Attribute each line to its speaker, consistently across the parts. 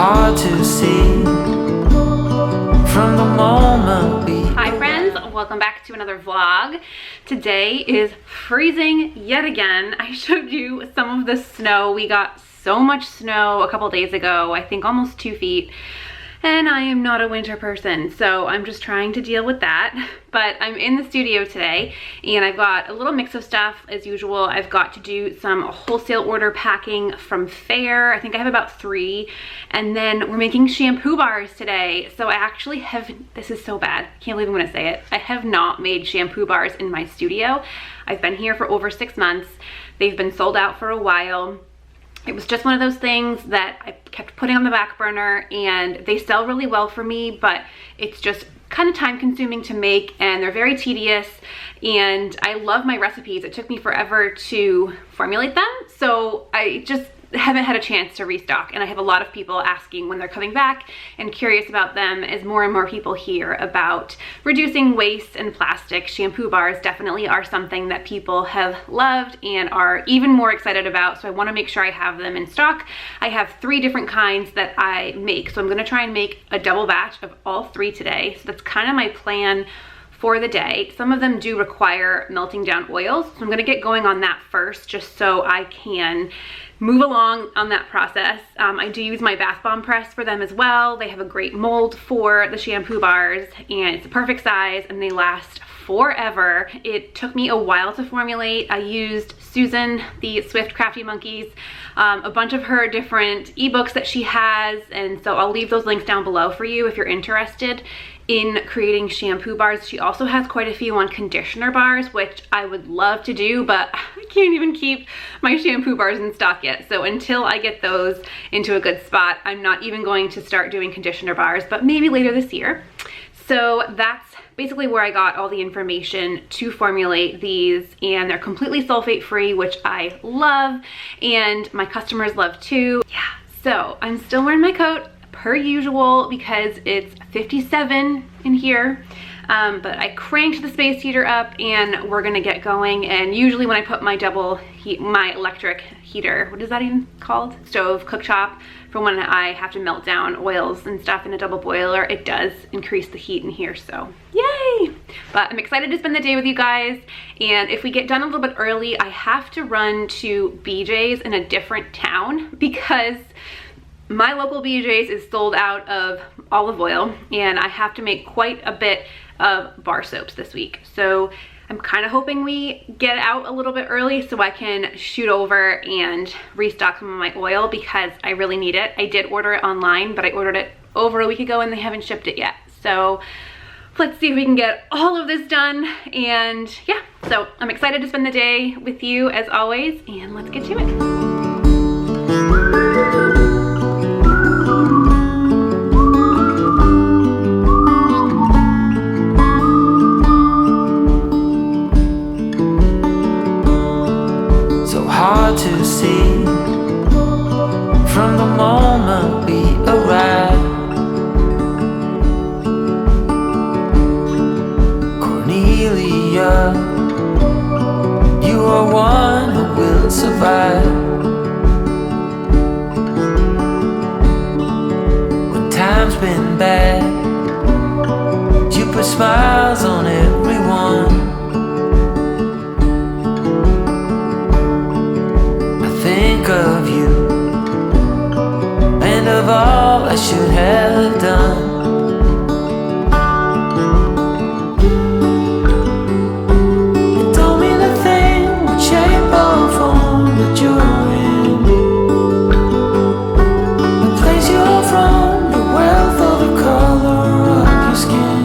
Speaker 1: hard to see from the moment we...
Speaker 2: Hi friends, welcome back to another vlog. Today is freezing yet again. I showed you some of the snow. We got so much snow a couple days ago, I think almost 2 feet. And I am not a winter person, so I'm just trying to deal with that. But I'm in the studio today and I've got a little mix of stuff as usual. I've got to do some wholesale order packing from Fair. I think I have about 3. And then we're making shampoo bars today. So I actually have, this is so bad, can't believe I'm gonna say it. I have not made shampoo bars in my studio. I've been here for over 6 months. They've been sold out for a while. It was just one of those things that I kept putting on the back burner, and they sell really well for me, but it's just kind of time consuming to make and they're very tedious, and I love my recipes. It took me forever to formulate them, so I just haven't had a chance to restock, and I have a lot of people asking when they're coming back and curious about them as more and more people hear about reducing waste and plastic. Shampoo bars definitely are something that people have loved and are even more excited about, so I want to make sure I have them in stock. I have 3 different kinds that I make, so I'm going to try and make a double batch of all 3 today. So that's kind of my plan for the day. Some of them do require melting down oils, so I'm going to get going on that first just so I can move along on that process. I do use my bath bomb press for them as well. They have a great mold for the shampoo bars and it's a perfect size and they last forever. It took me a while to formulate. I used Susan, the Swift Crafty Monkeys, a bunch of her different ebooks that she has, and so I'll leave those links down below for you if you're interested in creating shampoo bars. She also has quite a few on conditioner bars, which I would love to do, but I can't even keep my shampoo bars in stock yet. So until I get those into a good spot, I'm not even going to start doing conditioner bars, but maybe later this year. So that's basically where I got all the information to formulate these, and they're completely sulfate free, which I love, and my customers love too. Yeah, so I'm still wearing my coat per usual because it's 57 in here, but I cranked the space heater up and we're gonna get going. And usually when I put my my electric heater, what is that even called? Stove, cooktop, for when I have to melt down oils and stuff in a double boiler, it does increase the heat in here, so yay! But I'm excited to spend the day with you guys, and if we get done a little bit early, I have to run to BJ's in a different town because my local BJ's is sold out of olive oil and I have to make quite a bit of bar soaps this week. So I'm kind of hoping we get out a little bit early so I can shoot over and restock some of my oil because I really need it. I did order it online, but I ordered it over a week ago and they haven't shipped it yet. So let's see if we can get all of this done. And yeah, so I'm excited to spend the day with you as always, and let's get to it.
Speaker 1: Hard to see from the moment we arrive. Cornelia, you are one who will survive. When time's been bad, you put smiles on everyone. Think of you and of all I should have done. It don't mean a thing what shape or form that you're in, the place you're from, the wealth or the color of your skin.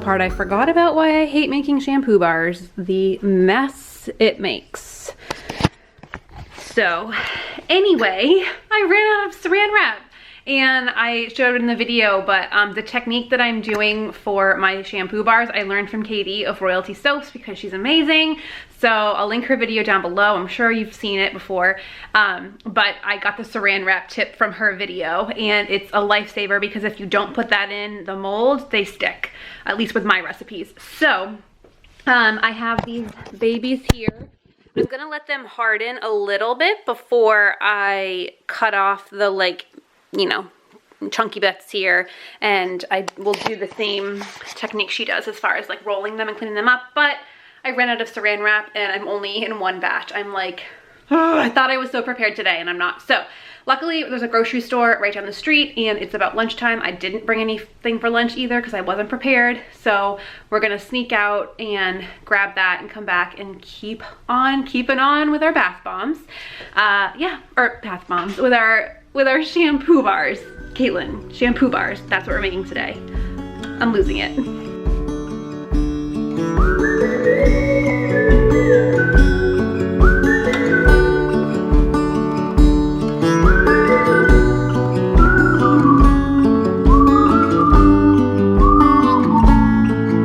Speaker 2: part, I forgot about why I hate making shampoo bars. The mess it makes. So anyway, I ran out of saran wrap. And I showed it in the video, but the technique that I'm doing for my shampoo bars, I learned from Katie of Royalty Soaps because she's amazing. So I'll link her video down below. I'm sure you've seen it before. But I got the saran wrap tip from her video, and it's a lifesaver because if you don't put that in the mold, they stick, at least with my recipes. So I have these babies here. I'm gonna let them harden a little bit before I cut off the, like, you know, chunky bits here, and I will do the same technique she does as far as like rolling them and cleaning them up. But I ran out of saran wrap and I'm only in one batch. I'm like, oh, I thought I was so prepared today and I'm not. So luckily there's a grocery store right down the street and it's about lunchtime. I didn't bring anything for lunch either because I wasn't prepared. So we're gonna sneak out and grab that and come back and keep on keeping on with our bath bombs. Yeah, or bath bombs, with our shampoo bars. Caitlin, shampoo bars, that's what we're making today. I'm losing it.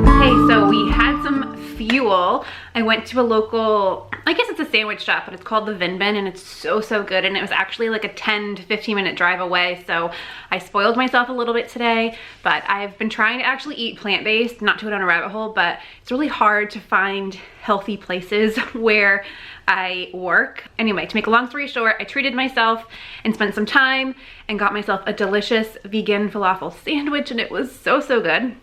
Speaker 2: Okay, so we had some fuel. I went to a local, I guess it's a sandwich shop, but it's called the Vin Bin, and it's so good. And it was actually like a 10 to 15 minute drive away. So I spoiled myself a little bit today, but I've been trying to actually eat plant-based, not to go down a rabbit hole, but it's really hard to find healthy places where I work. Anyway, to make a long story short, I treated myself and spent some time and got myself a delicious vegan falafel sandwich, and it was so good.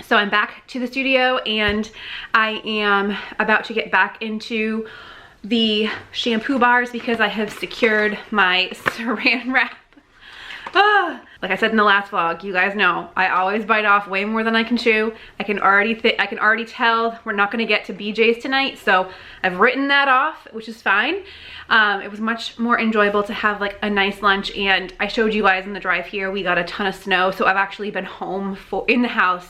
Speaker 2: So I'm back to the studio and I am about to get back into the shampoo bars because I have secured my saran wrap. Like I said in the last vlog, you guys know I always bite off way more than I can chew. I can already tell we're not gonna get to BJ's tonight, so I've written that off, which is fine. It was much more enjoyable to have like a nice lunch, and I showed you guys in the drive here, we got a ton of snow, so I've actually been home in the house.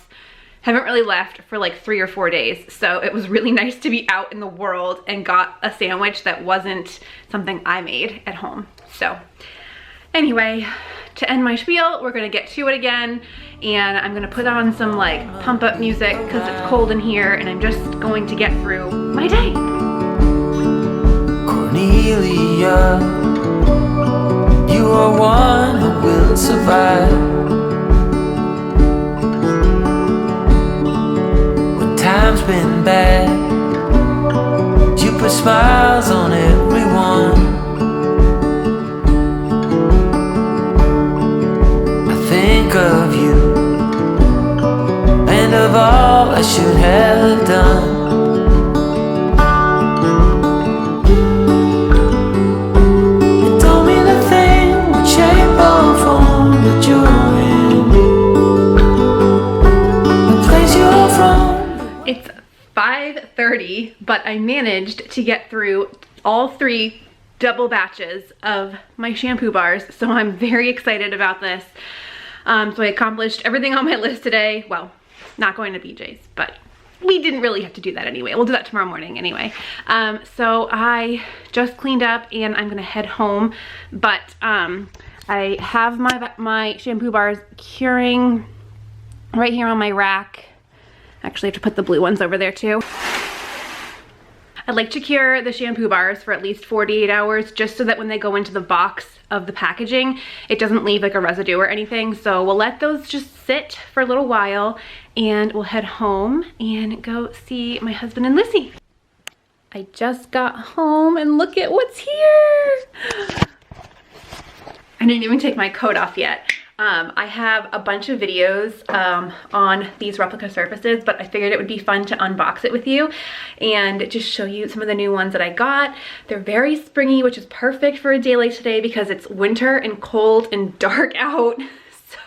Speaker 2: Haven't really left for like 3 or 4 days. So it was really nice to be out in the world and got a sandwich that wasn't something I made at home. So anyway, to end my spiel, we're gonna get to it again. And I'm gonna put on some like pump up music because it's cold in here and I'm just going to get through my day.
Speaker 1: Cornelia, you are one who will survive. Time's been bad, you put smiles on everyone. I think of you and of all I should have done. You told me the thing would shape or form that you're in, the place you're from.
Speaker 2: It's 5:30, but I managed to get through all 3 double batches of my shampoo bars, so I'm very excited about this. So I accomplished everything on my list today. Well, not going to BJ's, but we didn't really have to do that anyway. We'll do that tomorrow morning anyway. So I just cleaned up and I'm gonna head home, but I have my shampoo bars curing right here on my rack. Actually, I have to put the blue ones over there too. I like to cure the shampoo bars for at least 48 hours just so that when they go into the box of the packaging, it doesn't leave like a residue or anything. So we'll let those just sit for a little while and we'll head home and go see my husband and Lissy. I just got home and look at what's here. I didn't even take my coat off yet. I have a bunch of videos on these replica surfaces, but I figured it would be fun to unbox it with you and just show you some of the new ones that I got. They're very springy, which is perfect for a day like today because it's winter and cold and dark out.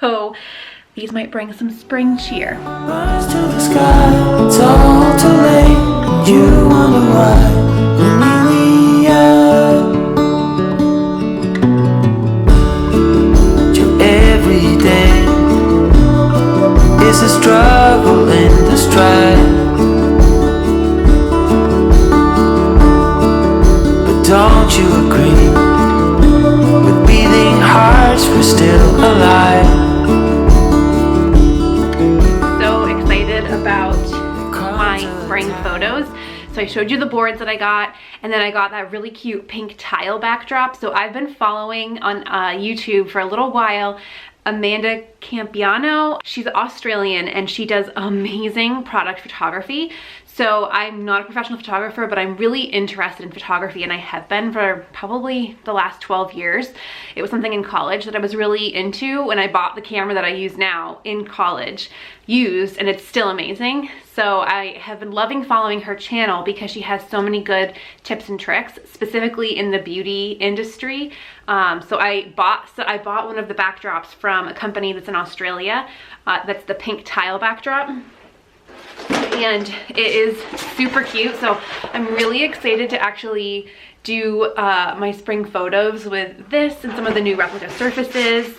Speaker 2: So these might bring some spring cheer.
Speaker 1: Rise to the sky, it's all too late. You wonder why, Cornelia. Your every day is a struggle in the
Speaker 2: So I showed you the boards that I got, and then I got that really cute pink tile backdrop. So I've been following on YouTube for a little while Amanda Campiano. She's Australian and she does amazing product photography. So I'm not a professional photographer, but I'm really interested in photography, and I have been for probably the last 12 years. It was something in college that I was really into when I bought the camera that I use now in college, and it's still amazing. So I have been loving following her channel because she has so many good tips and tricks, specifically in the beauty industry. So I bought one of the backdrops from a company that's in Australia. That's the pink tile backdrop. And it is super cute, so I'm really excited to actually do my spring photos with this and some of the new replica surfaces.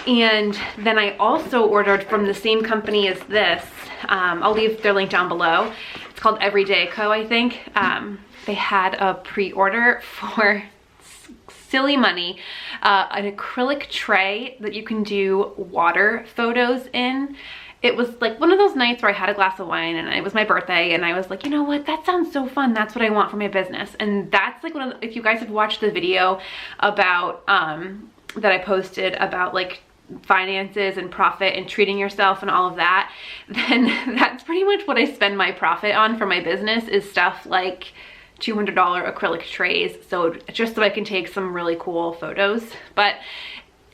Speaker 2: And then I also ordered from the same company as this. I'll leave their link down below. It's called Everyday Co, I think. They had a pre-order for silly money, an acrylic tray that you can do water photos in. It was like one of those nights where I had a glass of wine and it was my birthday, and I was like, you know what, that sounds so fun. That's what I want for my business. And that's like one of the, if you guys have watched the video about that I posted about like finances and profit and treating yourself and all of that, then that's pretty much what I spend my profit on for my business, is stuff like $200 acrylic trays, so just so I can take some really cool photos. But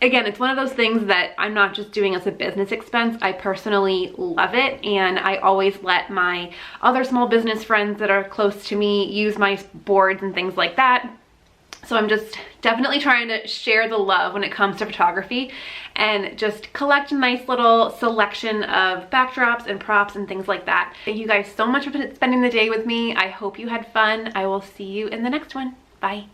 Speaker 2: again, it's one of those things that I'm not just doing as a business expense. I personally love it, and I always let my other small business friends that are close to me use my boards and things like that. So I'm just definitely trying to share the love when it comes to photography and just collect a nice little selection of backdrops and props and things like that. Thank you guys so much for spending the day with me. I hope you had fun. I will see you in the next one. Bye.